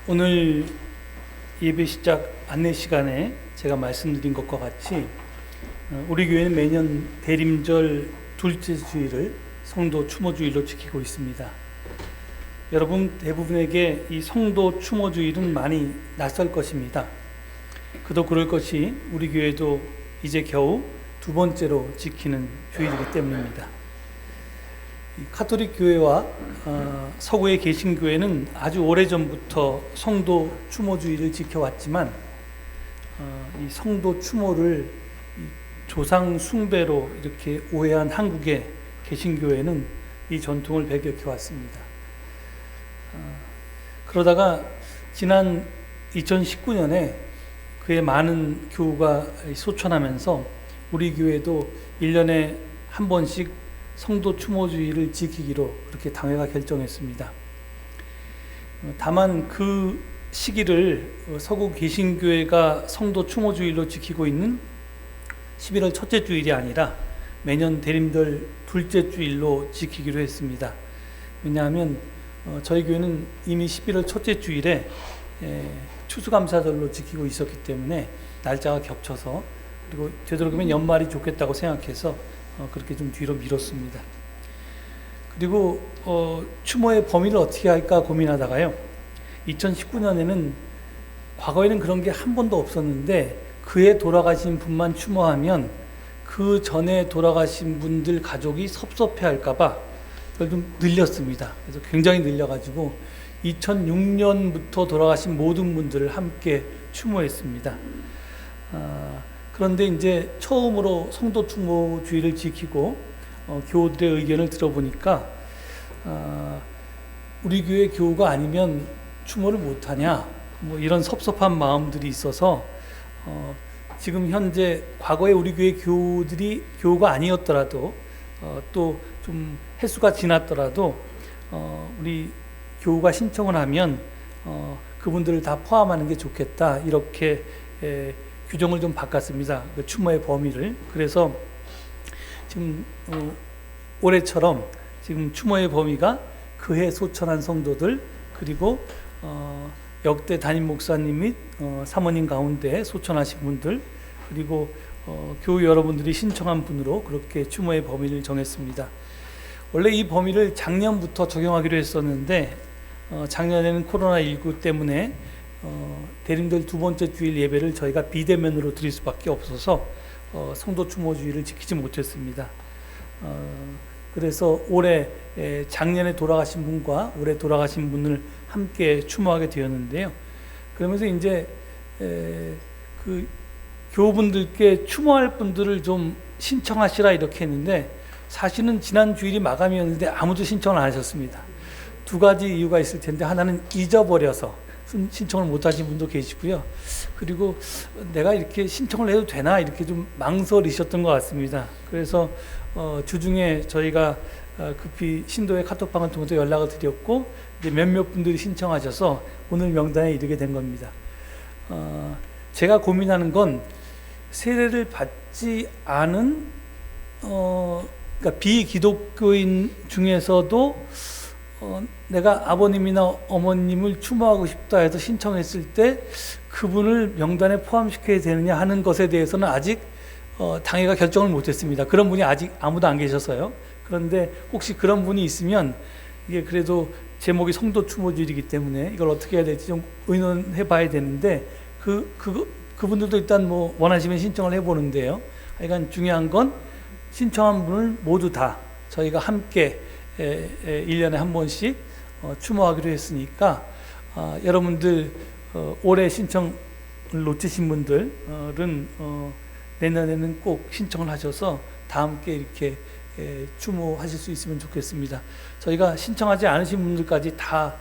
오늘 예배 시작 안내 시간에 제가 말씀드린 것과 같이 우리 교회는 매년 대림절 둘째 주일을 성도 추모주일로 지키고 있습니다. 여러분 대부분에게 이 성도 추모주일은 많이 낯설 것입니다. 그도 그럴 것이 우리 교회도 이제 겨우 두 번째로 지키는 주일이기 때문입니다. 카톨릭 교회와 서구의 개신교회는 아주 오래전부터 성도 추모주의를 지켜왔지만 이 성도 추모를 조상 숭배로 이렇게 오해한 한국의 개신교회는 이 전통을 배격해 왔습니다. 그러다가 지난 2019년에 그의 많은 교우가 소천하면서 우리 교회도 1년에 한 번씩 성도 추모주의를 지키기로 그렇게 당회가 결정했습니다. 다만 그 시기를 서구 개신교회가 성도 추모주일로 지키고 있는 11월 첫째 주일이 아니라 매년 대림절 둘째 주일로 지키기로 했습니다. 왜냐하면 저희 교회는 이미 11월 첫째 주일에 추수감사절로 지키고 있었기 때문에 날짜가 겹쳐서, 그리고 되도록이면 연말이 좋겠다고 생각해서 그렇게 좀 뒤로 미뤘습니다. 그리고 추모의 범위를 어떻게 할까 고민하다가요, 2019년에는 과거에는 그런 게 한 번도 없었는데 그해 돌아가신 분만 추모하면 그 전에 돌아가신 분들 가족이 섭섭해할까봐 그걸 좀 늘렸습니다. 그래서 굉장히 늘려가지고 2006년부터 돌아가신 모든 분들을 함께 추모했습니다. 그런데 이제 처음으로 성도 추모주의를 지키고 교우들의 의견을 들어보니까 우리 교회 교우가 아니면 추모를 못하냐, 뭐 이런 섭섭한 마음들이 있어서 지금 현재 과거에 우리 교회 교우가 아니었더라도 또 좀 횟수가 지났더라도 우리 교우가 신청을 하면 그분들을 다 포함하는 게 좋겠다, 이렇게 규정을 좀 바꿨습니다. 그 추모의 범위를. 그래서 지금 올해처럼 지금 추모의 범위가 그해 소천한 성도들, 그리고 역대 담임 목사님 및 사모님 가운데 소천하신 분들, 그리고 교우 여러분들이 신청한 분으로 그렇게 추모의 범위를 정했습니다. 원래 이 범위를 작년부터 적용하기로 했었는데 작년에는 코로나19 때문에 대림절 두 번째 주일 예배를 저희가 비대면으로 드릴 수밖에 없어서 성도 추모주의를 지키지 못했습니다. 그래서 올해 작년에 돌아가신 분과 올해 돌아가신 분을 함께 추모하게 되었는데요. 그러면서 이제 그 교우분들께 추모할 분들을 좀 신청하시라 이렇게 했는데, 사실은 지난 주일이 마감이었는데 아무도 신청을 안 하셨습니다. 두 가지 이유가 있을 텐데, 하나는 잊어버려서 신청을 못 하신 분도 계시고요. 그리고 내가 이렇게 신청을 해도 되나 이렇게 좀 망설이셨던 것 같습니다. 그래서 주중에 저희가 급히 신도의 카톡방을 통해서 연락을 드렸고, 이제 몇몇 분들이 신청하셔서 오늘 명단에 이르게 된 겁니다. 제가 고민하는 건 세례를 받지 않은 그러니까 비기독교인 중에서도 내가 아버님이나 어머님을 추모하고 싶다 해서 신청했을 때 그분을 명단에 포함시켜야 되느냐 하는 것에 대해서는 아직 당회가 결정을 못했습니다. 그런 분이 아직 아무도 안 계셔서요. 그런데 혹시 그런 분이 있으면, 이게 그래도 제목이 성도 추모주일이기 때문에 이걸 어떻게 해야 될지 좀 의논해 봐야 되는데, 그분들도 일단 뭐 원하시면 신청을 해보는데요. 하여간 중요한 건 신청한 분을 모두 다 저희가 함께 1년에 한 번씩 추모하기로 했으니까 여러분들 올해 신청을 놓치신 분들은 내년에는 꼭 신청을 하셔서 다 함께 이렇게 추모하실 수 있으면 좋겠습니다. 저희가 신청하지 않으신 분들까지 다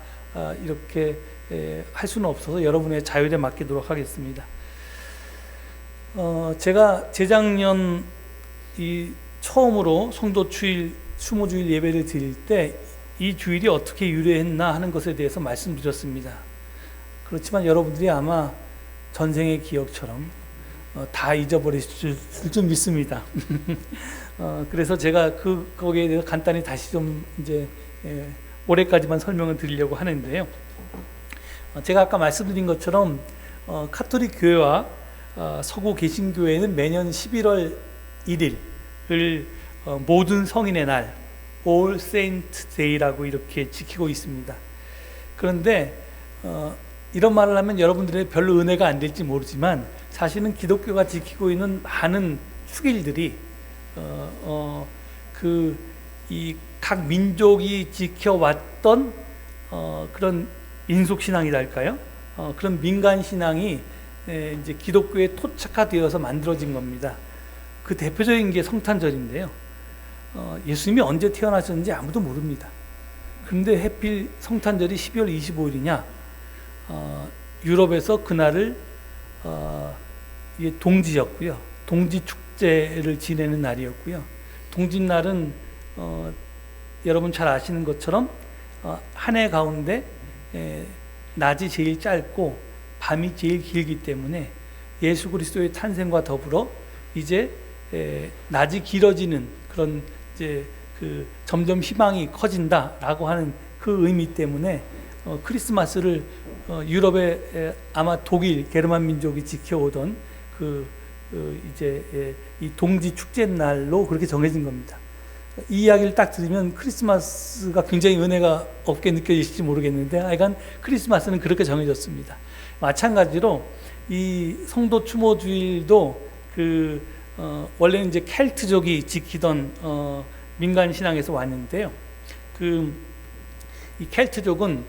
이렇게 할 수는 없어서 여러분의 자율에 맡기도록 하겠습니다. 제가 재작년 처음으로 성도 추모주일 예배를 드릴 때 이 주일이 어떻게 유래했나 하는 것에 대해서 말씀드렸습니다. 그렇지만 여러분들이 아마 전생의 기억처럼 다 잊어버리실 줄 믿습니다. 그래서 제가 거기에 대해서 간단히 다시 좀 이제 올해까지만 설명을 드리려고 하는데요. 제가 아까 말씀드린 것처럼 카톨릭 교회와 서구 개신교회는 매년 11월 1일을 모든 성인의 날, All Saints Day라고 이렇게 지키고 있습니다. 그런데 이런 말을 하면 여러분들의 별로 은혜가 안 될지 모르지만 사실은 기독교가 지키고 있는 많은 축일들이 이 각 민족이 지켜왔던 그런 인속신앙이랄까요? 그런 민간신앙이 이제 기독교에 토착화되어서 만들어진 겁니다. 그 대표적인 게 성탄절인데요. 예수님이 언제 태어나셨는지 아무도 모릅니다. 그런데 하필 성탄절이 12월 25일이냐? 유럽에서 그날을 이게 동지였고요. 동지 축제를 지내는 날이었고요. 동짓날은 여러분 잘 아시는 것처럼 한 해 가운데 낮이 제일 짧고 밤이 제일 길기 때문에 예수 그리스도의 탄생과 더불어 이제 낮이 길어지는 그런 이제 그 점점 희망이 커진다라고 하는 그 의미 때문에 크리스마스를 유럽의 아마 독일 게르만 민족이 지켜오던 이제 이 동지 축제 날로 그렇게 정해진 겁니다. 이 이야기를 딱 들으면 크리스마스가 굉장히 은혜가 없게 느껴지실지 모르겠는데 하여간 크리스마스는 그렇게 정해졌습니다. 마찬가지로 이 성도 추모주일도 원래는 이제 켈트족이 지키던 민간 신앙에서 왔는데요. 이 켈트족은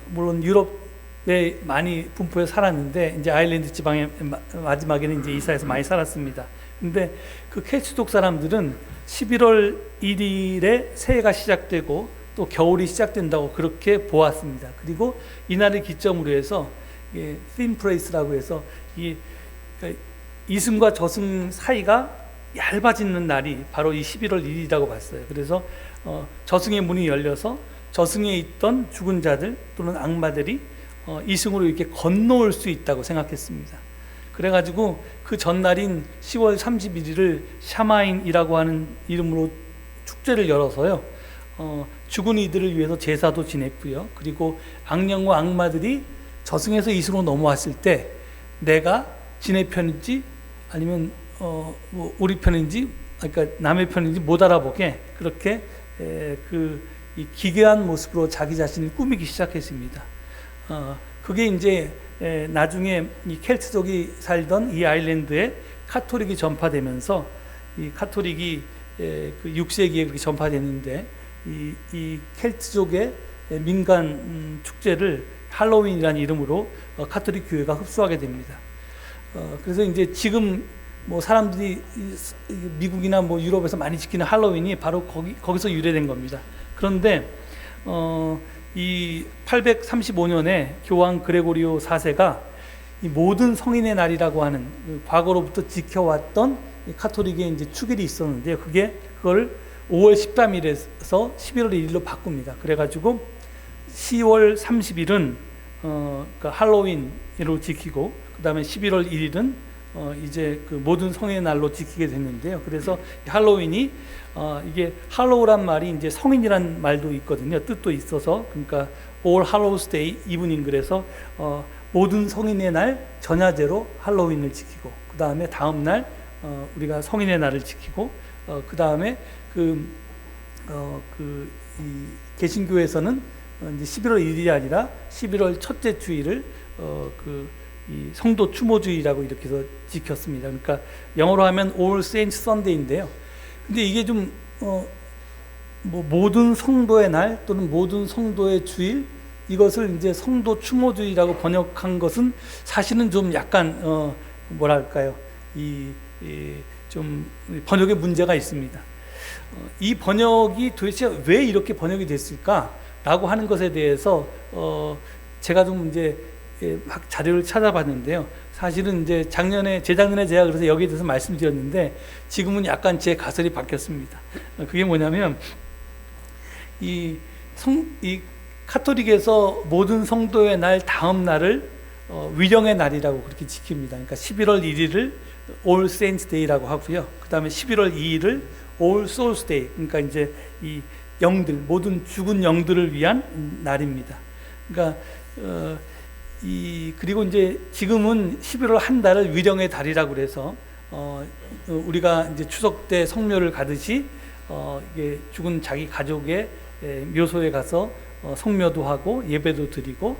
물론 유럽에 많이 분포해 살았는데 이제 아일랜드 지방에 마지막에는 이제 이사해서 많이 살았습니다. 근데 그 켈트족 사람들은 11월 1일에 새해가 시작되고 또 겨울이 시작된다고 그렇게 보았습니다. 그리고 이날을 기점으로 해서 핀프레이스라고 해서 이승과 저승 사이가 얇아지는 날이 바로 이 11월 1일이라고 봤어요. 그래서 저승의 문이 열려서 저승에 있던 죽은 자들 또는 악마들이 이승으로 이렇게 건너올 수 있다고 생각했습니다. 그래가지고 그 전날인 10월 31일을 샤마인이라고 하는 이름으로 축제를 열어서요. 죽은 이들을 위해서 제사도 지냈고요. 그리고 악령과 악마들이 저승에서 이승으로 넘어왔을 때 내가 지네 편인지 아니면 뭐 우리 편인지 그러니까 남의 편인지 못 알아보게 그렇게 이 기괴한 모습으로 자기 자신을 꾸미기 시작했습니다. 그게 이제 나중에 이 켈트족이 살던 이 아일랜드에 카톨릭이 전파되면서 이 카톨릭이 그 6세기에 그렇게 전파됐는데 이 켈트족의 민간 축제를 할로윈이라는 이름으로 카톨릭 교회가 흡수하게 됩니다. 그래서 이제 지금 뭐 사람들이 미국이나 뭐 유럽에서 많이 지키는 할로윈이 바로 거기서 유래된 겁니다. 그런데 이 835년에 교황 그레고리오 4세가 이 모든 성인의 날이라고 하는 과거로부터 지켜왔던 카톨릭의 이제 축일이 있었는데요. 그걸 5월 13일에서 11월 1일로 바꿉니다. 그래가지고 10월 30일은 그러니까 할로윈으로 지키고 그 다음에 11월 1일은 이제 그 모든 성인의 날로 지키게 됐는데요. 그래서 할로윈이 이게 할로우란 말이 이제 성인이란 말도 있거든요. 뜻도 있어서 그러니까 All Hallows Day Evening 그래서 모든 성인의 날 전야제로 할로윈을 지키고 그 다음에 다음 날 우리가 성인의 날을 지키고 그 다음에 이 개신교에서는 이제 11월 1일이 아니라 11월 첫째 주일을 이 성도 추모주의라고 이렇게 해서 지켰습니다. 그러니까 영어로 하면 All Saints Sunday인데요. 근데 이게 좀 뭐 모든 성도의 날 또는 모든 성도의 주일 이것을 이제 성도 추모주의라고 번역한 것은 사실은 좀 약간 뭐랄까요 좀 번역에 문제가 있습니다. 이 번역이 도대체 왜 이렇게 번역이 됐을까라고 하는 것에 대해서 제가 좀 이제 막 자료를 찾아봤는데요. 사실은 이제 재작년에 제가 그래서 여기에 대해서 말씀드렸는데 지금은 약간 제 가설이 바뀌었습니다. 그게 뭐냐면 이 카톨릭에서 모든 성도의 날 다음 날을 위령의 날이라고 그렇게 지킵니다. 그러니까 11월 1일을 All Saints Day라고 하고요. 그 다음에 11월 2일을 All Souls Day, 그러니까 이제 이 영들 모든 죽은 영들을 위한 날입니다. 그러니까 그리고 이제 지금은 11월 한 달을 위령의 달이라고 그래서 우리가 이제 추석 때 성묘를 가듯이 이게 죽은 자기 가족의 묘소에 가서 성묘도 하고 예배도 드리고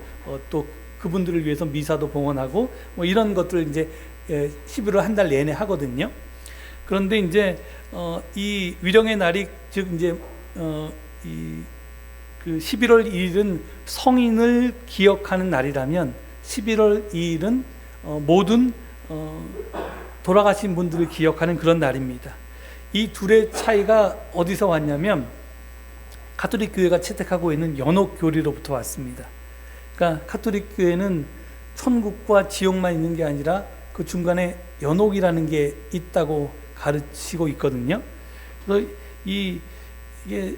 또 그분들을 위해서 미사도 봉헌하고 뭐 이런 것들을 이제 11월 한 달 내내 하거든요. 그런데 이제 이 위령의 날이 즉 이제 그 11월 2일은 성인을 기억하는 날이라면 11월 2일은 모든 돌아가신 분들을 기억하는 그런 날입니다. 이 둘의 차이가 어디서 왔냐면 가톨릭 교회가 채택하고 있는 연옥 교리로부터 왔습니다. 그러니까 가톨릭 교회는 천국과 지옥만 있는 게 아니라 그 중간에 연옥이라는 게 있다고 가르치고 있거든요. 그래서 이게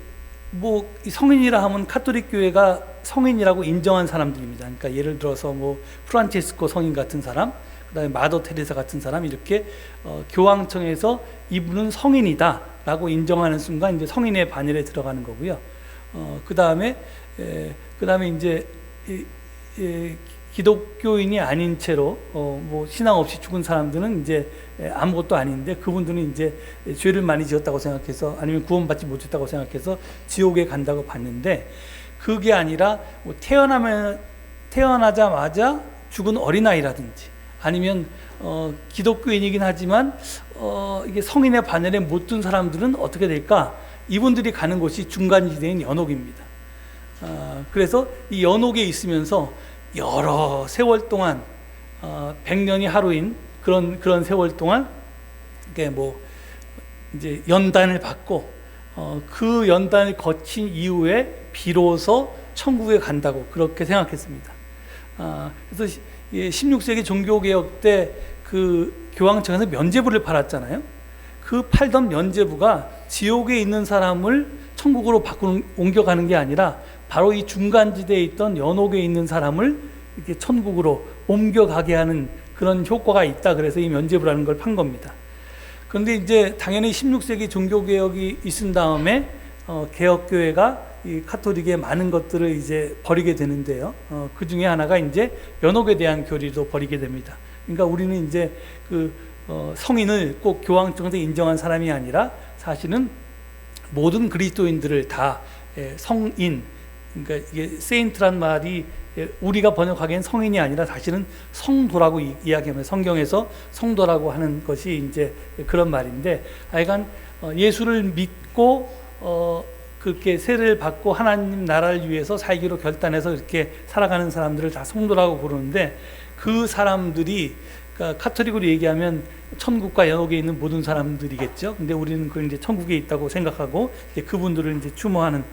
뭐 성인이라 하면 가톨릭 교회가 성인이라고 인정한 사람들입니다. 그러니까 예를 들어서 뭐 프란체스코 성인 같은 사람, 그다음에 마더 테레사 같은 사람 이렇게 교황청에서 이분은 성인이다라고 인정하는 순간 이제 성인의 반열에 들어가는 거고요. 그다음에 이제 기독교인이 아닌 채로 뭐 신앙 없이 죽은 사람들은 이제 아무것도 아닌데 그분들은 이제 죄를 많이 지었다고 생각해서 아니면 구원받지 못했다고 생각해서 지옥에 간다고 봤는데 그게 아니라 뭐 태어나자마자 죽은 어린아이라든지 아니면 기독교인이긴 하지만 이게 성인의 반열에 못 든 사람들은 어떻게 될까? 이분들이 가는 곳이 중간지대인 연옥입니다. 그래서 이 연옥에 있으면서 여러 세월 동안 100년이 하루인 그런 세월 동안 이게 뭐 이제 연단을 받고 그 연단을 거친 이후에 비로소 천국에 간다고 그렇게 생각했습니다. 그래서 16세기 종교개혁 때 그 교황청에서 면죄부를 팔았잖아요. 그 팔던 면죄부가 지옥에 있는 사람을 천국으로 옮겨가는 게 아니라 바로 이 중간지대에 있던 연옥에 있는 사람을 이렇게 천국으로 옮겨가게 하는 그런 효과가 있다. 그래서 이 면죄부라는 걸 판 겁니다. 그런데 이제 당연히 16세기 종교개혁이 있은 다음에 개혁교회가 이 카톨릭의 많은 것들을 이제 버리게 되는데요. 그 중에 하나가 이제 연옥에 대한 교리도 버리게 됩니다. 그러니까 우리는 이제 그 성인을 꼭 교황청에서 인정한 사람이 아니라 사실은 모든 그리스도인들을 다 성인, 그러니까 이게 세인트란 말이 우리가 번역하기엔 성인이 아니라 사실은 성도라고 이야기하면 성경에서 성도라고 하는 것이 이제 그런 말인데 하여간 예수를 믿고 그렇게 세례를 받고 하나님 나라를 위해서 살기로 결단해서 이렇게 살아가는 사람들을 다 성도라고 부르는데 그 사람들이 그러니까 카톨릭으로 얘기하면 천국과 연옥에 있는 모든 사람들이겠죠. 근데 우리는 그걸 이제 천국에 있다고 생각하고 이제 그분들을 이제 추모하는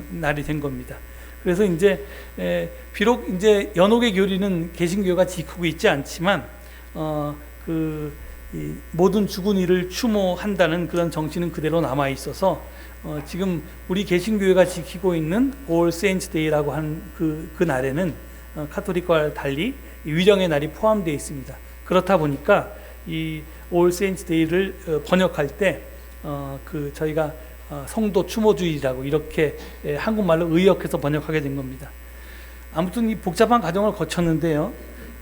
날이 된 겁니다. 그래서 이제 비록 이제 연옥의 교리는 개신교가 지키고 있지 않지만 이 모든 죽은 이를 추모한다는 그런 정신은 그대로 남아 있어서 지금 우리 개신교회가 지키고 있는 All Saints Day라고 하는 그 날에는 카톨릭과 달리 위령의 날이 포함되어 있습니다. 그렇다 보니까 이 All Saints Day를 번역할 때 저희가 성도 추모주의라고 이렇게 한국말로 의역해서 번역하게 된 겁니다. 아무튼 이 복잡한 과정을 거쳤는데요.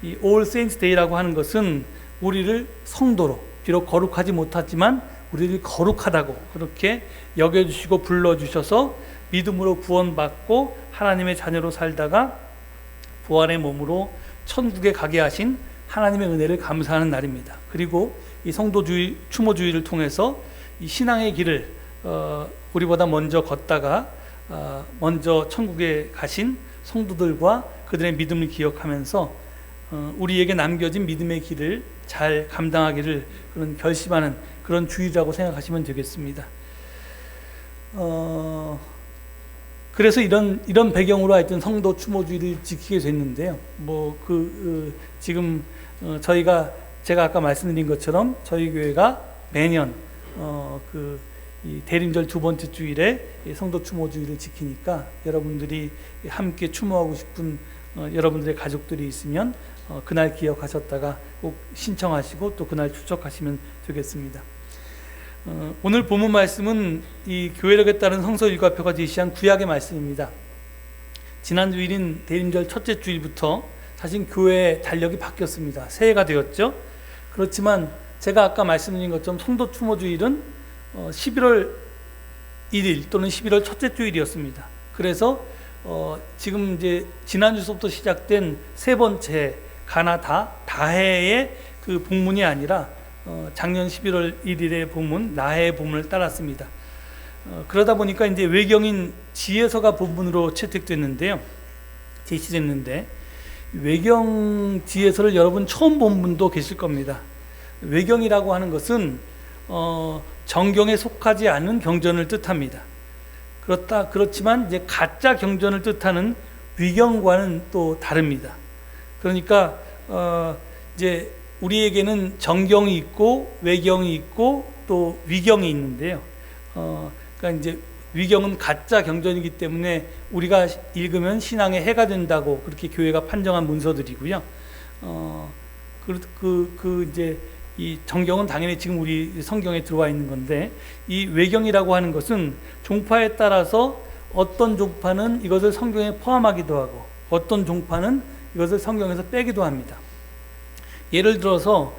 이 All Saints Day라고 하는 것은 우리를 성도로, 비록 거룩하지 못하지만 우리를 거룩하다고 그렇게 여겨주시고 불러주셔서 믿음으로 구원받고 하나님의 자녀로 살다가 부활의 몸으로 천국에 가게 하신 하나님의 은혜를 감사하는 날입니다. 그리고 이 성도주의, 추모주의를 통해서 이 신앙의 길을 우리보다 먼저 걷다가 먼저 천국에 가신 성도들과 그들의 믿음을 기억하면서 우리에게 남겨진 믿음의 길을 잘 감당하기를 그런 결심하는 그런 주의라고 생각하시면 되겠습니다. 그래서 이런 배경으로 하여튼 성도 추모주의를 지키게 됐는데요. 지금 제가 아까 말씀드린 것처럼 저희 교회가 매년 이 대림절 두 번째 주일에 성도 추모주의를 지키니까 여러분들이 함께 추모하고 싶은 여러분들의 가족들이 있으면 그날 기억하셨다가 꼭 신청하시고 또 그날 추적하시면 되겠습니다. 오늘 본문 말씀은 이 교회력에 따른 성서 일과표가 제시한 구약의 말씀입니다. 지난 주일인 대림절 첫째 주일부터 사실 교회의 달력이 바뀌었습니다. 새해가 되었죠. 그렇지만 제가 아까 말씀드린 것처럼 성도 추모 주일은 11월 1일 또는 11월 첫째 주일이었습니다. 그래서 지금 이제 지난주부터 시작된 세 번째 가나다 다해의 그 본문이 아니라 작년 11월 1일의 본문 나해의 본문을 따랐습니다. 그러다 보니까 이제 외경인 지혜서가 본문으로 채택됐는데요. 제시됐는데 외경 지혜서를 여러분 처음 본 분도 계실 겁니다. 외경이라고 하는 것은 정경에 속하지 않은 경전을 뜻합니다. 그렇지만 이제 가짜 경전을 뜻하는 위경과는 또 다릅니다. 그러니까 이제 우리에게는 정경이 있고 외경이 있고 또 위경이 있는데요. 그러니까 이제 위경은 가짜 경전이기 때문에 우리가 읽으면 신앙에 해가 된다고 그렇게 교회가 판정한 문서들이고요. 이제 이 정경은 당연히 지금 우리 성경에 들어와 있는 건데, 이 외경이라고 하는 것은 종파에 따라서 어떤 종파는 이것을 성경에 포함하기도 하고 어떤 종파는 이것을 성경에서 빼기도 합니다. 예를 들어서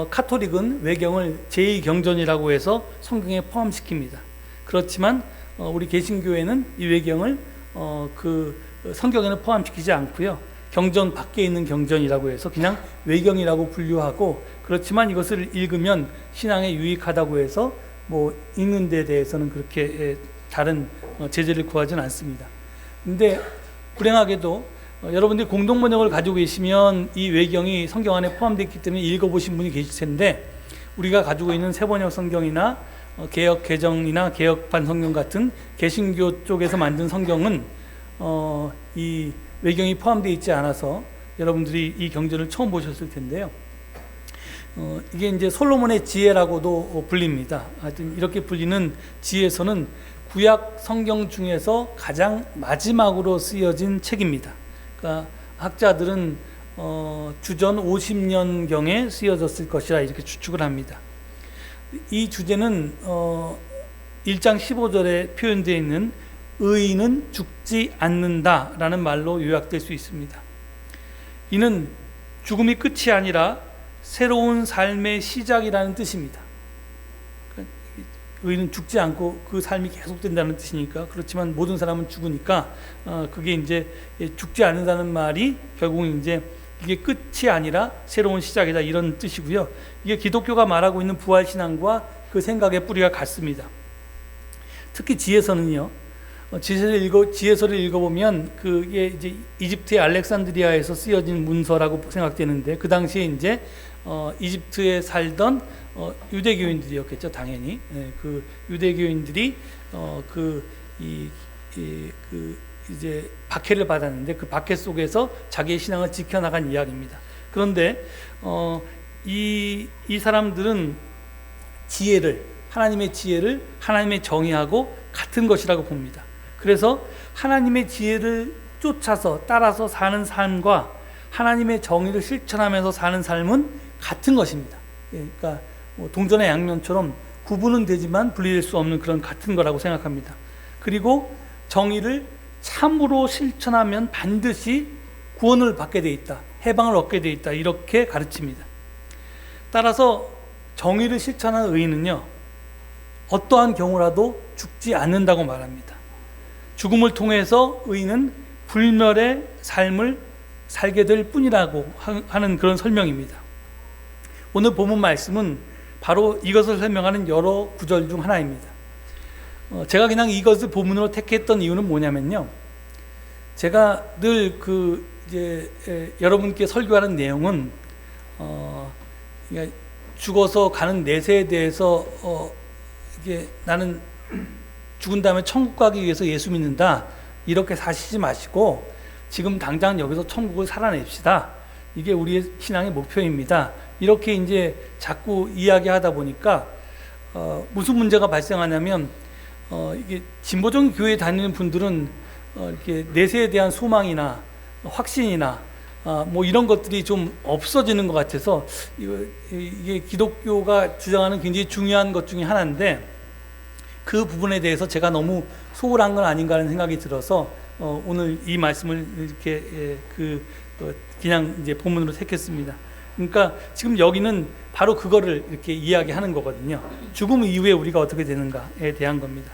카톨릭은 외경을 제2경전이라고 해서 성경에 포함시킵니다. 그렇지만 우리 개신교회는 이 외경을 그 성경에는 포함시키지 않고요. 경전 밖에 있는 경전이라고 해서 그냥 외경이라고 분류하고, 그렇지만 이것을 읽으면 신앙에 유익하다고 해서 뭐 읽는 데 대해서는 그렇게 다른 제재를 구하지는 않습니다. 근데 불행하게도 여러분들이 공동번역을 가지고 계시면 이 외경이 성경 안에 포함되어 있기 때문에 읽어보신 분이 계실 텐데, 우리가 가지고 있는 새번역 성경이나 개역 개정이나 개역판 성경 같은 개신교 쪽에서 만든 성경은 이 외경이 포함되어 있지 않아서 여러분들이 이 경전을 처음 보셨을 텐데요. 이게 이제 솔로몬의 지혜라고도 불립니다. 하여튼 이렇게 불리는 지혜서는 구약 성경 중에서 가장 마지막으로 쓰여진 책입니다. 그러니까 학자들은 주전 50년경에 쓰여졌을 것이라 이렇게 추측을 합니다. 이 주제는 1장 15절에 표현되어 있는 의인은 죽지 않는다라는 말로 요약될 수 있습니다. 이는 죽음이 끝이 아니라 새로운 삶의 시작이라는 뜻입니다. 의인은 죽지 않고 그 삶이 계속된다는 뜻이니까, 그렇지만 모든 사람은 죽으니까 그게 이제 죽지 않는다는 말이 결국은 이제 이게 끝이 아니라 새로운 시작이다, 이런 뜻이고요. 이게 기독교가 말하고 있는 부활신앙과 그 생각의 뿌리가 같습니다. 특히 지혜서는요, 지혜서를 읽어보면 그게 이제 이집트의 알렉산드리아에서 쓰여진 문서라고 생각되는데, 그 당시에 이제 이집트에 살던 유대교인들이었겠죠, 당연히. 그 유대교인들이 이제 박해를 받았는데 그 박해 속에서 자기의 신앙을 지켜나간 이야기입니다. 그런데 이 사람들은 하나님의 지혜를 하나님의 정의하고 같은 것이라고 봅니다. 그래서 하나님의 지혜를 쫓아서 따라서 사는 삶과 하나님의 정의를 실천하면서 사는 삶은 같은 것입니다. 그러니까 동전의 양면처럼 구분은 되지만 분리될 수 없는 그런 같은 거라고 생각합니다. 그리고 정의를 참으로 실천하면 반드시 구원을 받게 돼 있다, 해방을 얻게 돼 있다, 이렇게 가르칩니다. 따라서 정의를 실천하는 의인은요, 어떠한 경우라도 죽지 않는다고 말합니다. 죽음을 통해서 의인은 불멸의 삶을 살게 될 뿐이라고 하는 그런 설명입니다. 오늘 본문 말씀은 바로 이것을 설명하는 여러 구절 중 하나입니다. 제가 그냥 이것을 본문으로 택했던 이유는 뭐냐면요, 제가 늘 여러분께 설교하는 내용은 죽어서 가는 내세에 대해서 이게 나는 죽은 다음에 천국 가기 위해서 예수 믿는다, 이렇게 사시지 마시고 지금 당장 여기서 천국을 살아냅시다, 이게 우리의 신앙의 목표입니다, 이렇게 이제 자꾸 이야기하다 보니까 무슨 문제가 발생하냐면, 이게 진보적인 교회에 다니는 분들은 이렇게 내세에 대한 소망이나 확신이나 뭐 이런 것들이 좀 없어지는 것 같아서, 이게 기독교가 주장하는 굉장히 중요한 것 중에 하나인데 그 부분에 대해서 제가 너무 소홀한 건 아닌가 하는 생각이 들어서 오늘 이 말씀을 이렇게 그냥 이제 본문으로 택했습니다. 그러니까 지금 여기는 바로 그거를 이렇게 이야기하는 거거든요. 죽음 이후에 우리가 어떻게 되는가에 대한 겁니다.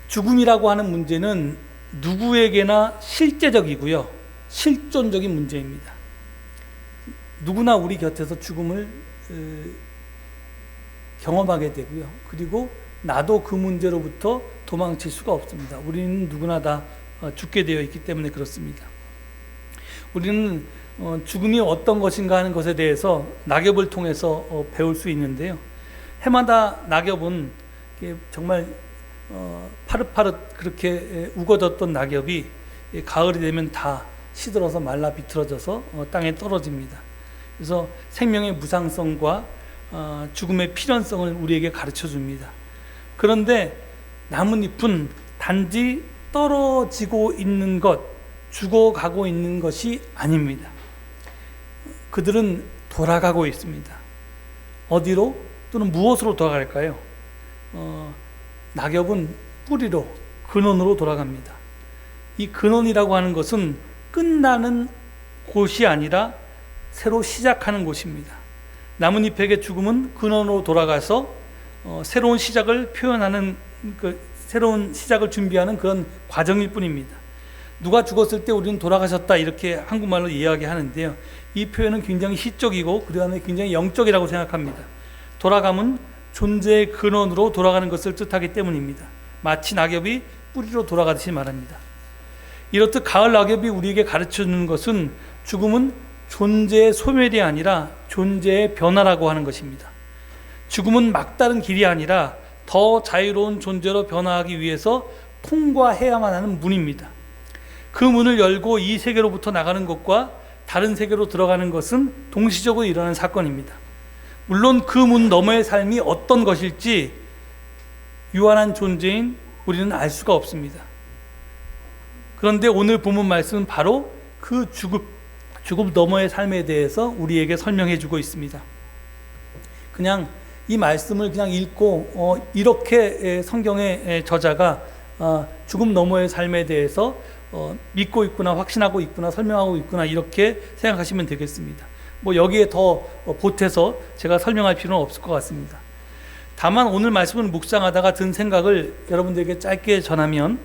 죽음이라고 하는 문제는 누구에게나 실제적이고요, 실존적인 문제입니다. 누구나 우리 곁에서 죽음을 경험하게 되고요. 그리고 나도 그 문제로부터 도망칠 수가 없습니다. 우리는 누구나 다 죽게 되어 있기 때문에 그렇습니다. 우리는 죽음이 어떤 것인가 하는 것에 대해서 낙엽을 통해서 배울 수 있는데요. 해마다 낙엽은 정말 파릇파릇 그렇게 우거졌던 낙엽이 가을이 되면 다 시들어서 말라 비틀어져서 땅에 떨어집니다. 그래서 생명의 무상성과 죽음의 필연성을 우리에게 가르쳐 줍니다. 그런데 나뭇잎은 단지 떨어지고 있는 것, 죽어가고 있는 것이 아닙니다. 그들은 돌아가고 있습니다. 어디로 또는 무엇으로 돌아갈까요? 낙엽은 뿌리로, 근원으로 돌아갑니다. 이 근원이라고 하는 것은 끝나는 곳이 아니라 새로 시작하는 곳입니다. 나뭇잎에게 죽음은 근원으로 돌아가서 새로운 시작을 표현하는, 새로운 시작을 준비하는 그런 과정일 뿐입니다. 누가 죽었을 때 우리는 돌아가셨다 이렇게 한국말로 이야기하는데요. 이 표현은 굉장히 시적이고 그 다음에 굉장히 영적이라고 생각합니다. 돌아감은 존재의 근원으로 돌아가는 것을 뜻하기 때문입니다. 마치 낙엽이 뿌리로 돌아가듯이 말합니다. 이렇듯 가을 낙엽이 우리에게 가르쳐주는 것은 죽음은 존재의 소멸이 아니라 존재의 변화라고 하는 것입니다. 죽음은 막다른 길이 아니라 더 자유로운 존재로 변화하기 위해서 통과해야만 하는 문입니다. 그 문을 열고 이 세계로부터 나가는 것과 다른 세계로 들어가는 것은 동시적으로 일어나는 사건입니다. 물론 그 문 너머의 삶이 어떤 것일지 유한한 존재인 우리는 알 수가 없습니다. 그런데 오늘 본문 말씀은 바로 그 죽음 너머의 삶에 대해서 우리에게 설명해 주고 있습니다. 그냥 이 말씀을 그냥 읽고 이렇게 성경의 저자가 죽음 너머의 삶에 대해서 믿고 있구나, 확신하고 있구나, 설명하고 있구나 이렇게 생각하시면 되겠습니다. 뭐 여기에 더 보태서 제가 설명할 필요는 없을 것 같습니다. 다만 오늘 말씀을 묵상하다가 든 생각을 여러분들에게 짧게 전하면,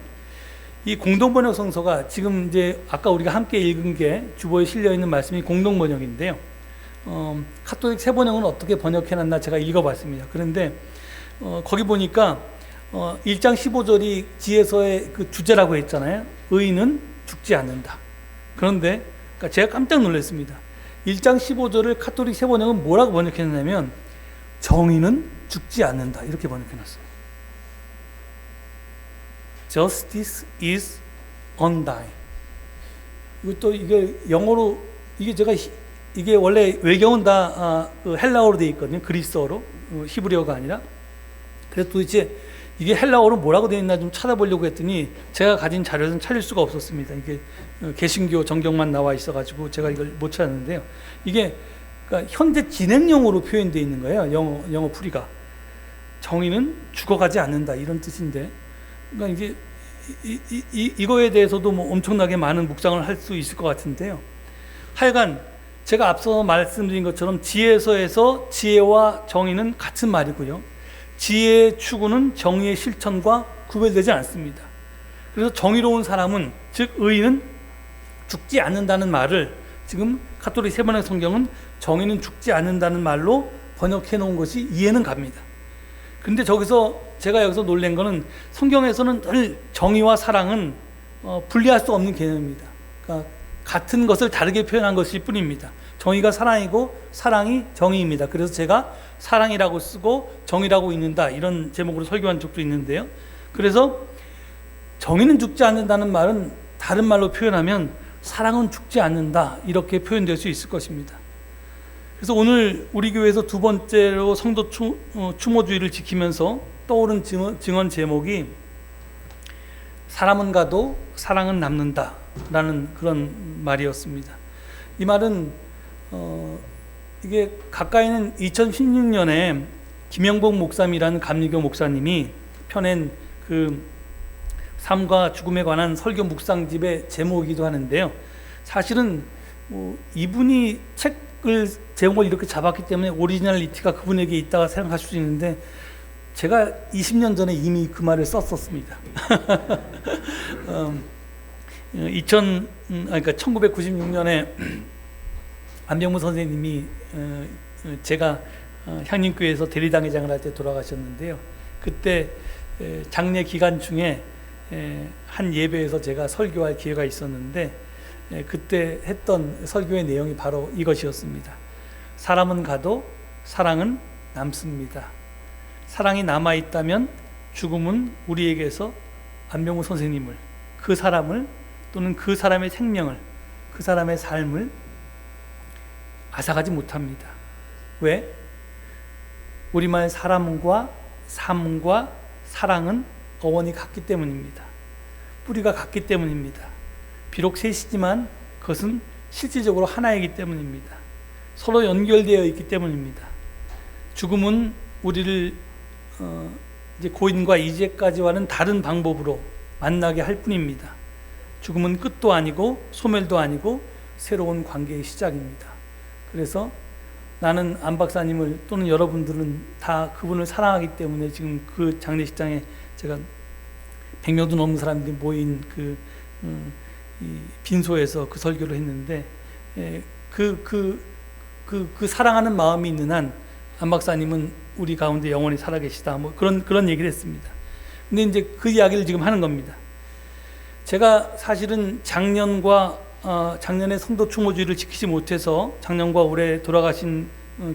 이 공동번역 성서가 지금 이제 아까 우리가 함께 읽은 게 주보에 실려 있는 말씀이 공동번역인데요. 카톨릭 새 번역은 어떻게 번역해놨나 제가 읽어봤습니다. 그런데 거기 보니까 1장 15절이 지혜서의 그 주제라고 했잖아요. 의인은 죽지 않는다. 그런데 그러니까 제가 깜짝 놀랐습니다. 1장 15절을 카톨릭 새 번역은 뭐라고 번역했냐면 정의는 죽지 않는다 이렇게 번역해놨어요. Justice is undying. 이것도 이게 영어로 이게 원래 외경은 다 헬라어로 되어 있거든요. 그리스어로, 히브리어가 아니라. 그래서 도대체 이게 헬라어로 뭐라고 되어 있나 좀 찾아보려고 했더니 제가 가진 자료는 찾을 수가 없었습니다. 이게 개신교 정경만 나와 있어가지고 제가 이걸 못 찾았는데요. 이게 그러니까 현재 진행형으로 표현되어 있는 거예요. 영어 풀이가. 정의는 죽어가지 않는다 이런 뜻인데, 그러니까 이게 이거에 대해서도 뭐 엄청나게 많은 묵상을 할 수 있을 것 같은데요. 하여간 제가 앞서 말씀드린 것처럼 지혜서에서 지혜와 정의는 같은 말이고요. 지혜의 추구는 정의의 실천과 구별되지 않습니다. 그래서 정의로운 사람은, 즉 의인은 죽지 않는다는 말을 지금 카톨릭 새 번역 성경은 정의는 죽지 않는다는 말로 번역해 놓은 것이 이해는 갑니다. 근데 제가 여기서 놀란 거는 성경에서는 늘 정의와 사랑은 분리할 수 없는 개념입니다. 그러니까 같은 것을 다르게 표현한 것일 뿐입니다. 정의가 사랑이고 사랑이 정의입니다. 그래서 제가 사랑이라고 쓰고 정의라고 읽는다 이런 제목으로 설교한 적도 있는데요. 그래서 정의는 죽지 않는다는 말은 다른 말로 표현하면 사랑은 죽지 않는다 이렇게 표현될 수 있을 것입니다. 그래서 오늘 우리 교회에서 두 번째로 성도 추모주의를 지키면서 떠오른 증언 제목이 사람은 가도 사랑은 남는다 라는 그런 말이었습니다. 이 말은 이게 가까이는 2016년에 김영복 목사님이라는 감리교 목사님이 펴낸 그 삶과 죽음에 관한 설교 묵상집의 제목이기도 하는데요. 사실은 이분이 책을 제목을 이렇게 잡았기 때문에 오리지널리티가 그분에게 있다고 생각할 수 있는데, 제가 20년 전에 이미 그 말을 썼었습니다. 1996년에 안병무 선생님이 제가 향림교회에서 대리당회장을 할 때 돌아가셨는데요. 그때 장례 기간 중에 한 예배에서 제가 설교할 기회가 있었는데, 그때 했던 설교의 내용이 바로 이것이었습니다. 사람은 가도 사랑은 남습니다. 사랑이 남아있다면 죽음은 우리에게서 안병무 선생님을, 그 사람을, 또는 그 사람의 생명을, 그 사람의 삶을 앗아가지 못합니다. 왜? 우리말 사람과 삶과 사랑은 어원이 같기 때문입니다. 뿌리가 같기 때문입니다. 비록 셋이지만 그것은 실질적으로 하나이기 때문입니다. 서로 연결되어 있기 때문입니다. 죽음은 우리를 이제 고인과 이제까지와는 다른 방법으로 만나게 할 뿐입니다. 죽음은 끝도 아니고 소멸도 아니고 새로운 관계의 시작입니다. 그래서 나는 안 박사님을, 또는 여러분들은 다 그분을 사랑하기 때문에 지금 그 장례식장에 제가 100명도 넘는 사람들이 모인 이 빈소에서 그 설교를 했는데, 그 사랑하는 마음이 있는 한 안 박사님은 우리 가운데 영원히 살아계시다, 뭐 그런 얘기를 했습니다. 근데 이제 그 이야기를 지금 하는 겁니다. 제가 사실은 작년에 성도 추모주의를 지키지 못해서 작년과 올해 돌아가신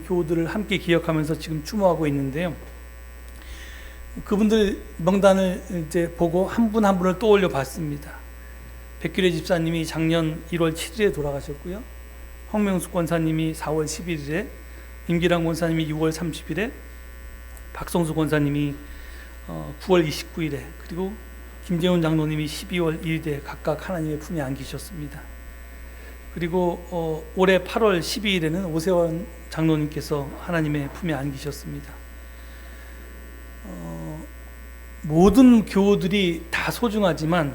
교우들을 함께 기억하면서 지금 추모하고 있는데요. 그분들 명단을 이제 보고 한 분 한 분을 떠올려 봤습니다. 백규래 집사님이 작년 1월 7일에 돌아가셨고요. 황명숙 권사님이 4월 11일에, 임기랑 권사님이 6월 30일에, 박성수 권사님이 9월 29일에, 그리고 김재훈 장로님이 12월 1일에 각각 하나님의 품에 안기셨습니다. 그리고 올해 8월 12일에는 오세원 장로님께서 하나님의 품에 안기셨습니다. 모든 교우들이 다 소중하지만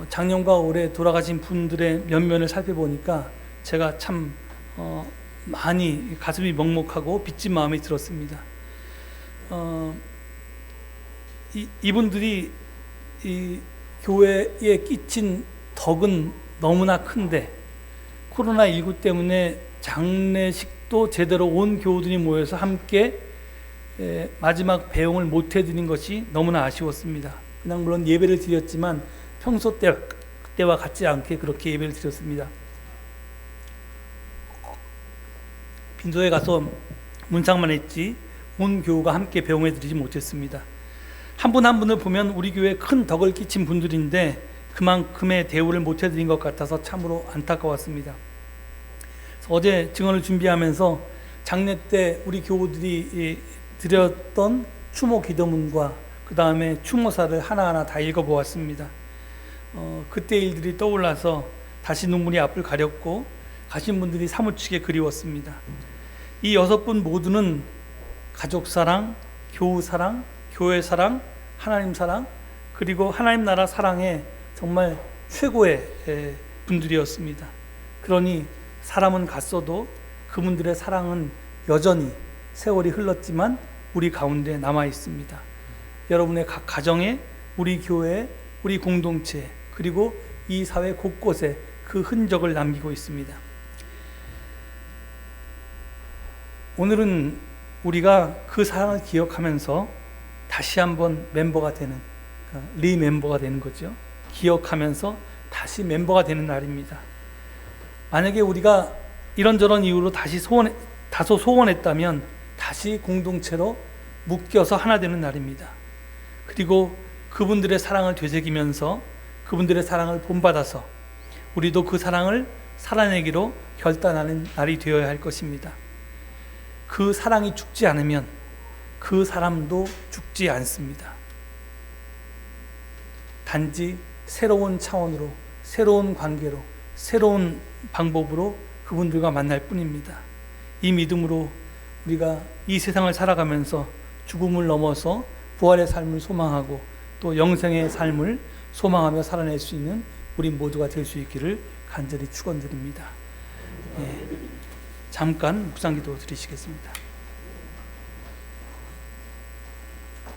작년과 올해 돌아가신 분들의 면면을 살펴보니까 제가 참 많이 가슴이 먹먹하고 빚진 마음이 들었습니다. 이분들이 이 교회에 끼친 덕은 너무나 큰데, 코로나19 때문에 장례식도 제대로 온 교우들이 모여서 함께 마지막 배웅을 못 해드린 것이 너무나 아쉬웠습니다. 그냥 물론 예배를 드렸지만 평소 때와 같지 않게 그렇게 예배를 드렸습니다. 빈소에 가서 문상만 했지 온 교우가 함께 배웅해 드리지 못했습니다. 한 분 한 분을 보면 우리 교회에 큰 덕을 끼친 분들인데 그만큼의 대우를 못 해드린 것 같아서 참으로 안타까웠습니다. 어제 증언을 준비하면서 장례 때 우리 교우들이 드렸던 추모 기도문과 그 다음에 추모사를 하나하나 다 읽어보았습니다. 그때 일들이 떠올라서 다시 눈물이 앞을 가렸고 가신 분들이 사무치게 그리웠습니다. 이 6분 모두는 가족 사랑, 교우 사랑, 교회 사랑, 하나님 사랑, 그리고 하나님 나라 사랑의 정말 최고의 분들이었습니다. 그러니 사람은 갔어도 그분들의 사랑은 여전히 세월이 흘렀지만 우리 가운데 남아 있습니다. 여러분의 각 가정에, 우리 교회, 우리 공동체, 그리고 이 사회 곳곳에 그 흔적을 남기고 있습니다. 오늘은 우리가 그 사랑을 기억하면서 다시 한번 멤버가 되는, 리멤버가 되는 거죠. 기억하면서 다시 멤버가 되는 날입니다. 만약에 우리가 이런저런 이유로 다소 소원했다면 다시 공동체로 묶여서 하나 되는 날입니다. 그리고 그분들의 사랑을 되새기면서 그분들의 사랑을 본받아서 우리도 그 사랑을 살아내기로 결단하는 날이 되어야 할 것입니다. 그 사랑이 죽지 않으면 그 사람도 죽지 않습니다. 단지 새로운 차원으로, 새로운 관계로, 새로운 방법으로 그분들과 만날 뿐입니다. 이 믿음으로 우리가 이 세상을 살아가면서 죽음을 넘어서 부활의 삶을 소망하고 또 영생의 삶을 소망하며 살아낼 수 있는 우리 모두가 될 수 있기를 간절히 축원드립니다. 예, 잠깐 묵상기도 드리시겠습니다.